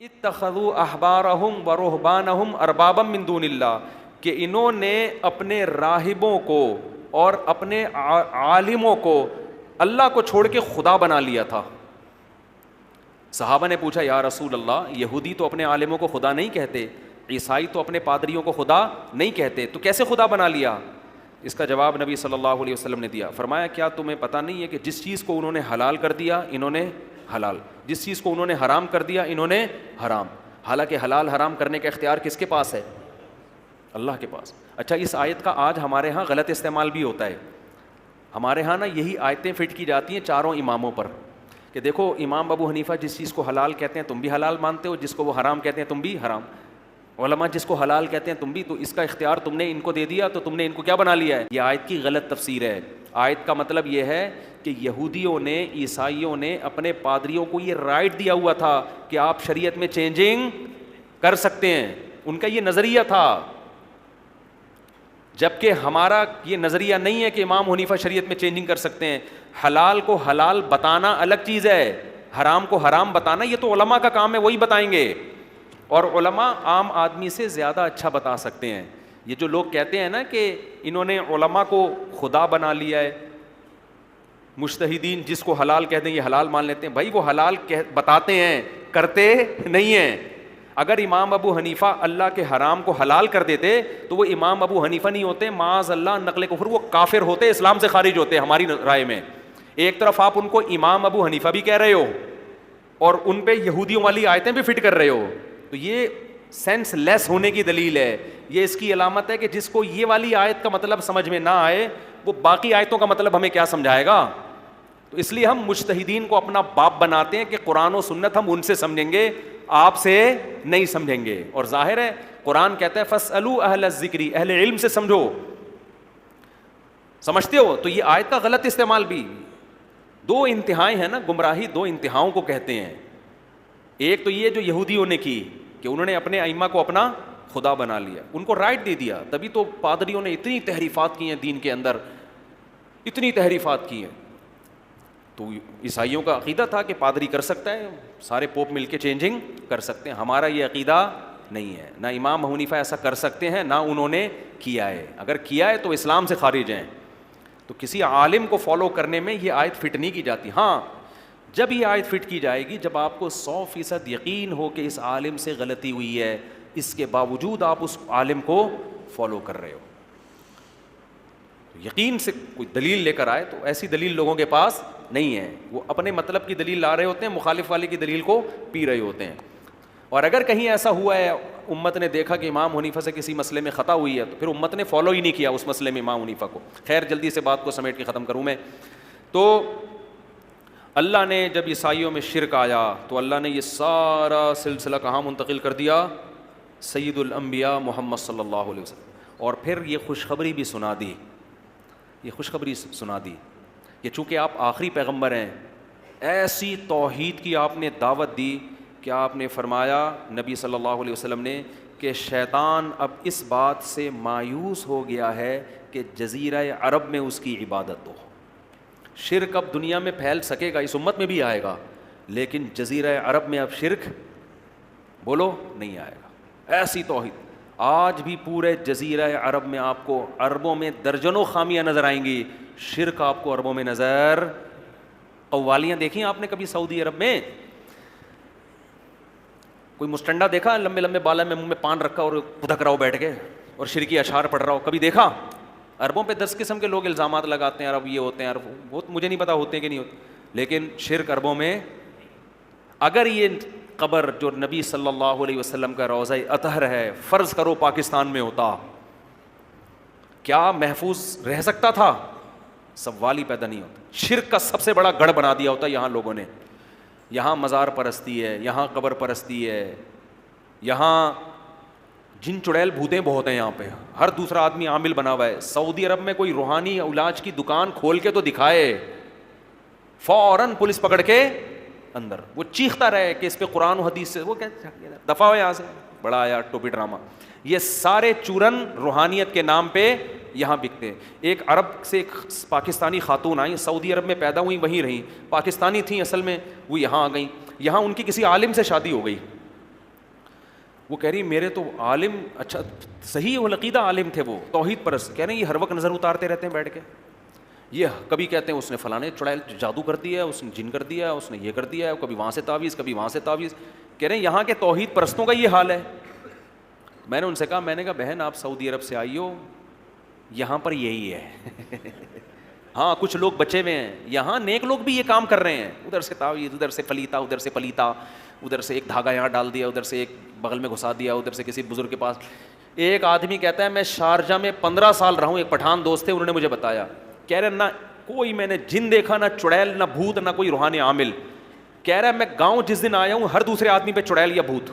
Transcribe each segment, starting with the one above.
اتخذوا احبارہم ورہبانہم اربابا من دون اللہ، کہ انہوں نے اپنے راہبوں کو اور اپنے عالموں کو اللہ کو چھوڑ کے خدا بنا لیا تھا۔ صحابہ نے پوچھا یا رسول اللہ، یہودی تو اپنے عالموں کو خدا نہیں کہتے، عیسائی تو اپنے پادریوں کو خدا نہیں کہتے، تو کیسے خدا بنا لیا؟ اس کا جواب نبی صلی اللہ علیہ وسلم نے دیا، فرمایا کیا تمہیں پتہ نہیں ہے کہ جس چیز کو انہوں نے حلال کر دیا انہوں نے حلال، جس چیز کو انہوں نے حرام کر دیا انہوں نے حرام، حالانکہ حلال حرام کرنے کا اختیار کس کے پاس ہے؟ اللہ کے پاس۔ اچھا، اس آیت کا آج ہمارے ہاں غلط استعمال بھی ہوتا ہے۔ ہمارے ہاں نا یہی آیتیں فٹ کی جاتی ہیں چاروں اماموں پر کہ دیکھو امام ابو حنیفہ جس چیز کو حلال کہتے ہیں تم بھی حلال مانتے ہو، جس کو وہ حرام کہتے ہیں تم بھی حرام، علماء جس کو حلال کہتے ہیں تم بھی، تو اس کا اختیار تم نے ان کو دے دیا تو تم نے ان کو کیا بنا لیا ہے؟ یہ آیت کی غلط تفسیر ہے۔ آیت کا مطلب یہ ہے کہ یہودیوں نے، عیسائیوں نے اپنے پادریوں کو یہ رائٹ دیا ہوا تھا کہ آپ شریعت میں چینجنگ کر سکتے ہیں، ان کا یہ نظریہ تھا، جبکہ ہمارا یہ نظریہ نہیں ہے کہ امام حنیفہ شریعت میں چینجنگ کر سکتے ہیں۔ حلال کو حلال بتانا الگ چیز ہے، حرام کو حرام بتانا یہ تو علماء کا کام ہے، وہی بتائیں گے، اور علماء عام آدمی سے زیادہ اچھا بتا سکتے ہیں۔ یہ جو لوگ کہتے ہیں نا کہ انہوں نے علماء کو خدا بنا لیا ہے، مجتہدین جس کو حلال کہتے ہیں یہ حلال مان لیتے ہیں، بھائی وہ حلال بتاتے ہیں، کرتے نہیں ہیں۔ اگر امام ابو حنیفہ اللہ کے حرام کو حلال کر دیتے تو وہ امام ابو حنیفہ نہیں ہوتے، معاذ اللہ نقل کفر، وہ کافر ہوتے، اسلام سے خارج ہوتے ہماری رائے میں۔ ایک طرف آپ ان کو امام ابو حنیفہ بھی کہہ رہے ہو اور ان پہ یہودیوں والی آیتیں بھی فٹ کر رہے ہو، تو یہ سینس لیس ہونے کی دلیل ہے۔ یہ اس کی علامت ہے کہ جس کو یہ والی آیت کا مطلب سمجھ میں نہ آئے وہ باقی آیتوں کا مطلب ہمیں کیا سمجھائے گا؟ تو اس لیے ہم مجتہدین کو اپنا باپ بناتے ہیں کہ قرآن و سنت ہم ان سے سمجھیں گے، آپ سے نہیں سمجھیں گے۔ اور ظاہر ہے قرآن کہتا ہے فاسألوا اہل الذکر، اہل علم سے سمجھو، سمجھتے ہو؟ تو یہ آیت کا غلط استعمال بھی، دو انتہائیں ہیں نا، گمراہی دو انتہاؤں کو کہتے ہیں۔ ایک تو یہ جو یہودیوں نے کی کہ انہوں نے اپنے ائمہ کو اپنا خدا بنا لیا، ان کو رائٹ دے دیا، تبھی تو پادریوں نے اتنی تحریفات کی ہیں دین کے اندر، اتنی تحریفات کی ہیں۔ تو عیسائیوں کا عقیدہ تھا کہ پادری کر سکتا ہے، سارے پوپ مل کے چینجنگ کر سکتے ہیں، ہمارا یہ عقیدہ نہیں ہے، نہ امام حنیفہ ایسا کر سکتے ہیں نہ انہوں نے کیا ہے، اگر کیا ہے تو اسلام سے خارج ہیں۔ تو کسی عالم کو فالو کرنے میں یہ آیت فٹ نہیں کی جاتی۔ ہاں جب یہ آیت فٹ کی جائے گی جب آپ کو 100% یقین ہو کہ اس عالم سے غلطی ہوئی ہے، اس کے باوجود آپ اس عالم کو فالو کر رہے ہو، یقین سے کوئی دلیل لے کر آئے، تو ایسی دلیل لوگوں کے پاس نہیں ہے، وہ اپنے مطلب کی دلیل لا رہے ہوتے ہیں، مخالف والے کی دلیل کو پی رہے ہوتے ہیں۔ اور اگر کہیں ایسا ہوا ہے امت نے دیکھا کہ امام حنیفہ سے کسی مسئلے میں خطا ہوئی ہے تو پھر امت نے فالو ہی نہیں کیا اس مسئلے میں امام حنیفہ کو۔ خیر جلدی سے بات کو سمیٹ کے ختم کروں میں، تو اللہ نے جب عیسائیوں میں شرک آیا تو اللہ نے یہ سارا سلسلہ کہاں منتقل کر دیا؟ سید الانبیاء محمد صلی اللہ علیہ وسلم، اور پھر یہ خوشخبری بھی سنا دی، یہ خوشخبری سنا دی کہ چونکہ آپ آخری پیغمبر ہیں، ایسی توحید کی آپ نے دعوت دی کہ آپ نے فرمایا نبی صلی اللہ علیہ وسلم نے کہ شیطان اب اس بات سے مایوس ہو گیا ہے کہ جزیرہ عرب میں اس کی عبادت ہو۔ شرک اب دنیا میں پھیل سکے گا، اس امت میں بھی آئے گا، لیکن جزیرہ عرب میں اب شرک بولو نہیں آئے گا۔ ایسی توحید آج بھی پورے جزیرہ عرب میں آپ کو عربوں میں درجنوں خامیاں نظر آئیں گی، شرک آپ کو عربوں میں نظر، قوالیاں دیکھیں آپ نے کبھی سعودی عرب میں؟ کوئی مستنڈا دیکھا لمبے لمبے بالا میں منہ میں پان رکھا اور پھدک رہا ہو بیٹھ کے اور شرکی اشعار پڑھ رہا ہو؟ کبھی دیکھا؟ عربوں پہ 10 قسم کے لوگ الزامات لگاتے ہیں، عرب یہ ہوتے ہیں، عرب وہ مجھے نہیں پتا ہوتے ہیں کہ نہیں ہوتے، لیکن شرک عربوں میں۔ اگر یہ قبر جو نبی صلی اللہ علیہ وسلم کا روضہ اطہر ہے فرض کرو پاکستان میں ہوتا، کیا محفوظ رہ سکتا تھا؟ سوال ہی پیدا نہیں ہوتا۔ شرک کا سب سے بڑا گڑھ بنا دیا ہوتا یہاں لوگوں نے، یہاں مزار پرستی ہے، یہاں قبر پرستی ہے، یہاں جن چڑیل بھوتیں بہت ہیں، یہاں پہ ہر دوسرا آدمی عامل بنا ہوا ہے۔ سعودی عرب میں کوئی روحانی علاج کی دکان کھول کے تو دکھائے، فوراً پولیس پکڑ کے اندر، وہ چیختا رہے کہ اس پہ قرآن و حدیث سے، وہ دفاع ہو یہاں سے، بڑا آیا ٹوپی ڈرامہ۔ یہ سارے چورن روحانیت کے نام پہ یہاں بکتے ہیں۔ ایک عرب سے ایک پاکستانی خاتون آئیں، سعودی عرب میں پیدا ہوئیں، وہیں رہیں، پاکستانی تھیں اصل میں، وہ یہاں آ گئیں، یہاں ان کی کسی عالم سے شادی ہو گئی، وہ کہہ رہی میرے تو عالم، اچھا صحیح العقیدہ عالم تھے، وہ توحید پرست، کہہ رہے ہیں یہ ہر وقت نظر اتارتے رہتے ہیں بیٹھ کے، یہ کبھی کہتے ہیں اس نے فلانے چڑیل جادو کر دیا ہے، اس نے جن کر دیا ہے، اس نے یہ کر دیا ہے، کبھی وہاں سے تعویذ کبھی وہاں سے تعویذ، کہہ رہے ہیں یہاں کے توحید پرستوں کا یہ حال ہے۔ میں نے ان سے کہا، میں نے کہا بہن آپ سعودی عرب سے آئی ہو، یہاں پر یہی ہے ہاں کچھ لوگ بچے ہوئے ہیں یہاں، نیک لوگ بھی یہ کام کر رہے ہیں، ادھر سے تعویذ، ادھر سے پلیتا، ادھر سے پلیتا، ادھر سے ایک دھاگا یہاں ڈال دیا، ادھر سے ایک بغل میں گھسا دیا، ادھر سے کسی بزرگ کے پاس۔ ایک آدمی کہتا ہے میں شارجہ میں 15 سال رہا ہوں، ایک پٹھان دوست تھے، انہوں نے مجھے بتایا، کہہ رہے نہ کوئی میں نے جن دیکھا، نہ چڑیل، نہ بھوت، نہ کوئی روحانی عامل، کہہ رہا ہے میں گاؤں جس دن آیا ہوں ہر دوسرے آدمی پہ چڑیل یا بھوت۔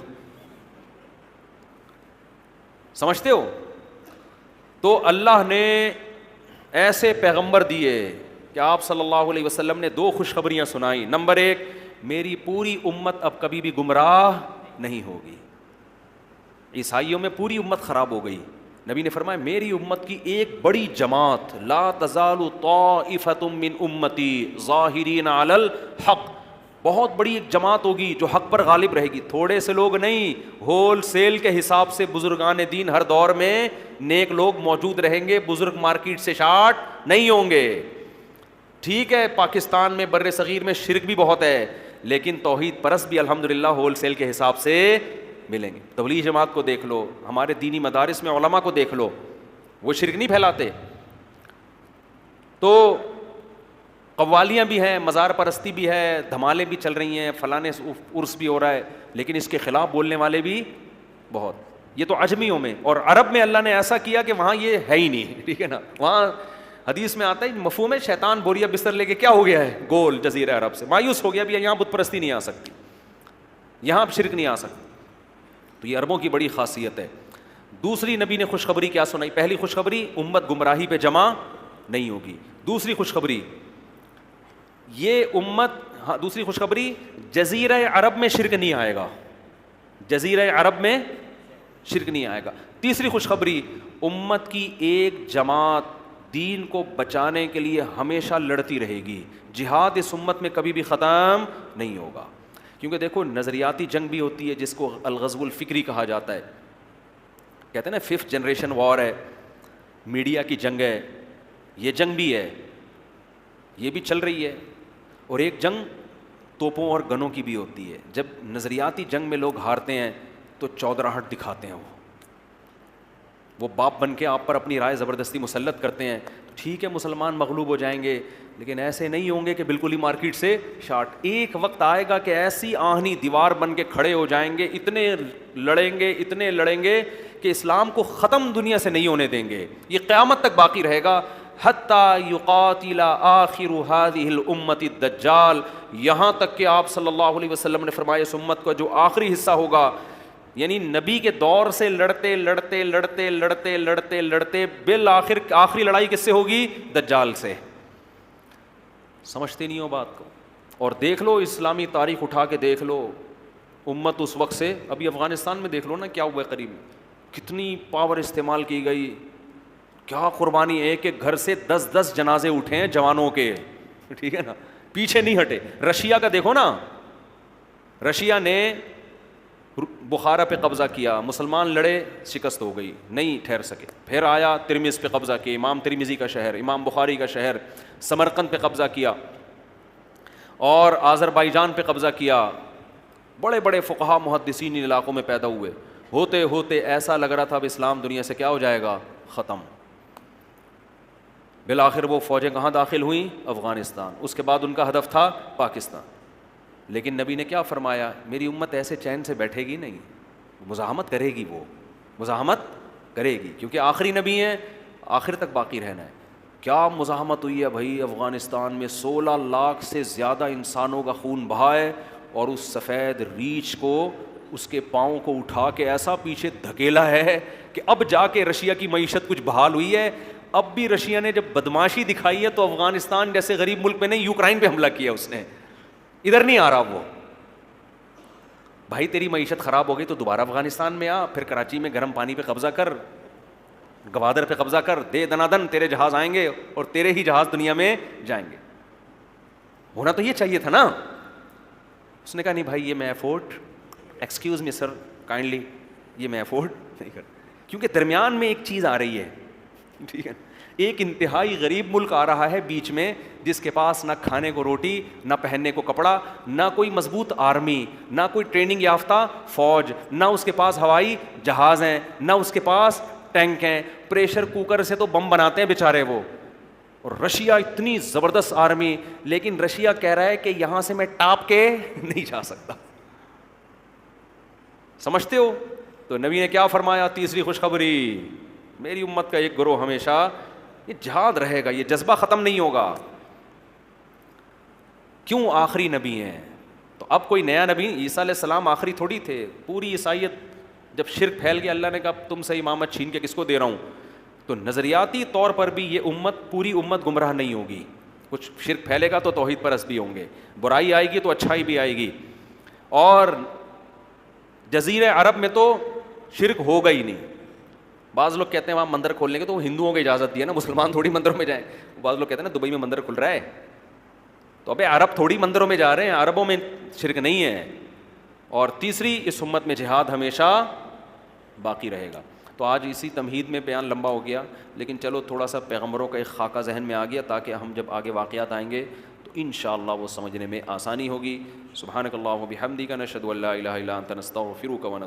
سمجھتے ہو؟ تو اللہ نے ایسے پیغمبر دیے کہ آپ صلی اللہ علیہ وسلم نے 2 خوشخبریاں سنائی۔ نمبر 1، میری پوری امت اب کبھی بھی گمراہ نہیں ہوگی۔ عیسائیوں میں پوری امت خراب ہو گئی، نبی نے فرمایا میری امت کی ایک بڑی جماعت، لا تزال طائفۃ من امتی ظاہرین علی الحق، بہت بڑی ایک جماعت ہوگی جو حق پر غالب رہے گی، تھوڑے سے لوگ نہیں، ہول سیل کے حساب سے بزرگان دین ہر دور میں نیک لوگ موجود رہیں گے، بزرگ مارکیٹ سے شارٹ نہیں ہوں گے۔ ٹھیک ہے پاکستان میں بر صغیر میں شرک بھی بہت ہے، لیکن توحید پرست بھی الحمدللہ ہول سیل کے حساب سے ملیں گے۔ تبلیغ جماعت کو دیکھ لو، ہمارے دینی مدارس میں علماء کو دیکھ لو، وہ شرک نہیں پھیلاتے۔ تو قوالیاں بھی ہیں، مزار پرستی بھی ہے، دھمالے بھی چل رہی ہیں، فلانے عرس بھی ہو رہا ہے، لیکن اس کے خلاف بولنے والے بھی بہت۔ یہ تو عجمیوں میں، اور عرب میں اللہ نے ایسا کیا کہ وہاں یہ ہے ہی نہیں، ٹھیک ہے نا، وہاں حدیث میں آتا ہے مفہوم ہے شیطان بوریا بستر لے کے کیا ہو گیا ہے، گول جزیرہ عرب سے مایوس ہو گیا، بھی یہاں بت پرستی نہیں آ سکتی، یہاں اب شرک نہیں آ سکتی۔ تو یہ عربوں کی بڑی خاصیت ہے۔ دوسری نبی نے خوشخبری کیا سنائی؟ پہلی خوشخبری امت گمراہی پہ جمع نہیں ہوگی، دوسری خوشخبری یہ امت، دوسری خوشخبری جزیرہ عرب میں شرک نہیں آئے گا، جزیرہ عرب میں شرک نہیں آئے گا۔ تیسری خوشخبری امت کی ایک جماعت دین کو بچانے کے لیے ہمیشہ لڑتی رہے گی، جہاد اس امت میں کبھی بھی ختم نہیں ہوگا۔ کیونکہ دیکھو نظریاتی جنگ بھی ہوتی ہے جس کو الغزو الفکری کہا جاتا ہے، کہتے ہیں نا 5th جنریشن وار ہے، میڈیا کی جنگ ہے، یہ جنگ بھی ہے، یہ بھی چل رہی ہے، اور ایک جنگ توپوں اور گنوں کی بھی ہوتی ہے۔ جب نظریاتی جنگ میں لوگ ہارتے ہیں تو چودراہٹ دکھاتے ہیں، وہ باپ بن کے آپ پر اپنی رائے زبردستی مسلط کرتے ہیں، ٹھیک ہے مسلمان مغلوب ہو جائیں گے لیکن ایسے نہیں ہوں گے کہ بالکل ہی مارکیٹ سے شارٹ۔ ایک وقت آئے گا کہ ایسی آہنی دیوار بن کے کھڑے ہو جائیں گے، اتنے لڑیں گے کہ اسلام کو ختم دنیا سے نہیں ہونے دیں گے، یہ قیامت تک باقی رہے گا۔ حتی یقاتل آخر هذه الامت الدجال، یہاں تک کہ آپ صلی اللہ علیہ وسلم نے فرمایا اس امت کا جو آخری حصہ ہوگا، یعنی نبی کے دور سے لڑتے بالآخر آخری لڑائی کس سے ہوگی؟ دجال سے۔ سمجھتے نہیں ہو بات کو؟ اور دیکھ لو اسلامی تاریخ اٹھا کے دیکھ لو، امت اس وقت سے، ابھی افغانستان میں دیکھ لو نا کیا ہوا ہے، قریب کتنی پاور استعمال کی گئی، کیا قربانی، ایک ایک گھر سے 10 جنازے اٹھے ہیں جوانوں کے، ٹھیک ہے نا، پیچھے نہیں ہٹے۔ رشیا کا دیکھو نا، رشیا نے بخارا پہ قبضہ کیا، مسلمان لڑے، شکست ہو گئی، نہیں ٹھہر سکے، پھر آیا ترمذ پہ قبضہ کیا، امام ترمذی کا شہر، امام بخاری کا شہر، سمرقند پہ قبضہ کیا، اور آذربائیجان پہ قبضہ کیا۔ بڑے بڑے فقہا محدثین ان علاقوں میں پیدا ہوئے، ہوتے ہوتے ایسا لگ رہا تھا اب اسلام دنیا سے کیا ہو جائے گا، ختم۔ بالآخر وہ فوجیں کہاں داخل ہوئیں؟ افغانستان، اس کے بعد ان کا ہدف تھا پاکستان۔ لیکن نبی نے کیا فرمایا؟ میری امت ایسے چین سے بیٹھے گی نہیں، مزاحمت کرے گی، وہ مزاحمت کرے گی، کیونکہ آخری نبی ہیں، آخر تک باقی رہنا ہے۔ کیا مزاحمت ہوئی ہے بھائی، افغانستان میں 16 لاکھ سے زیادہ انسانوں کا خون بہا ہے، اور اس سفید ریچھ کو، اس کے پاؤں کو اٹھا کے ایسا پیچھے دھکیلا ہے کہ اب جا کے رشیا کی معیشت کچھ بحال ہوئی ہے۔ اب بھی رشیا نے جب بدماشی دکھائی ہے تو افغانستان جیسے غریب ملک میں نہیں، یوکرائن پہ حملہ کیا اس نے، ادھر نہیں آ رہا وہ۔ بھائی تیری معیشت خراب ہو گئی تو دوبارہ افغانستان میں آ، پھر کراچی میں گرم پانی پہ قبضہ کر، گوادر پہ قبضہ کر، دے دنادن تیرے جہاز آئیں گے اور تیرے ہی جہاز دنیا میں جائیں گے۔ ہونا تو یہ چاہیے تھا نا۔ اس نے کہا نہیں بھائی یہ میں ایفورٹ، ایکسکیوز می سر کائنڈلی، یہ میں افورڈ نہیں کر, کیونکہ درمیان میں ایک چیز آ رہی ہے, ٹھیک ہے, ایک انتہائی غریب ملک آ رہا ہے بیچ میں, جس کے پاس نہ کھانے کو روٹی, نہ پہننے کو کپڑا, نہ کوئی مضبوط آرمی, نہ کوئی ٹریننگ یافتہ فوج, نہ اس کے پاس ہوائی جہاز ہیں, نہ اس کے پاس ٹینک ہیں, پریشر کوکر سے تو بم بناتے ہیں بیچارے وہ. اور رشیا اتنی زبردست آرمی, لیکن رشیا کہہ رہا ہے کہ یہاں سے میں ٹاپ کے نہیں جا سکتا. سمجھتے ہو؟ تو نبی نے کیا فرمایا, تیسری خوشخبری, میری امت کا ایک گروہ ہمیشہ یہ جہاد رہے گا, یہ جذبہ ختم نہیں ہوگا. کیوں؟ آخری نبی ہیں. تو اب کوئی نیا نبی, عیسیٰ علیہ السلام آخری تھوڑی تھے. پوری عیسائیت جب شرک پھیل گیا, اللہ نے کہا تم سے امامت چھین کے کس کو دے رہا ہوں. تو نظریاتی طور پر بھی یہ امت, پوری امت گمراہ نہیں ہوگی. کچھ شرک پھیلے گا تو توحید پرست بھی ہوں گے, برائی آئے گی تو اچھائی بھی آئے گی. اور جزیرہ عرب میں تو شرک ہوگا ہی نہیں. بعض لوگ کہتے ہیں وہاں مندر کھولنے کے, تو وہ ہندوؤں کو اجازت دی ہے نا, مسلمان تھوڑی مندروں میں جائیں. بعض لوگ کہتے ہیں نا دبئی میں مندر کھل رہا ہے, تو ابے عرب تھوڑی مندروں میں جا رہے ہیں, عربوں میں شرک نہیں ہے. اور تیسری, اس امت میں جہاد ہمیشہ باقی رہے گا. تو آج اسی تمہید میں بیان لمبا ہو گیا, لیکن چلو تھوڑا سا پیغمبروں کا ایک خاکہ ذہن میں آ گیا, تاکہ ہم جب آگے واقعات آئیں گے تو انشاءاللہ وہ سمجھنے میں آسانی ہوگی. سبحانک اللہم و بحمدک, نشہد ان لا الہ الا انت, نستغفرک و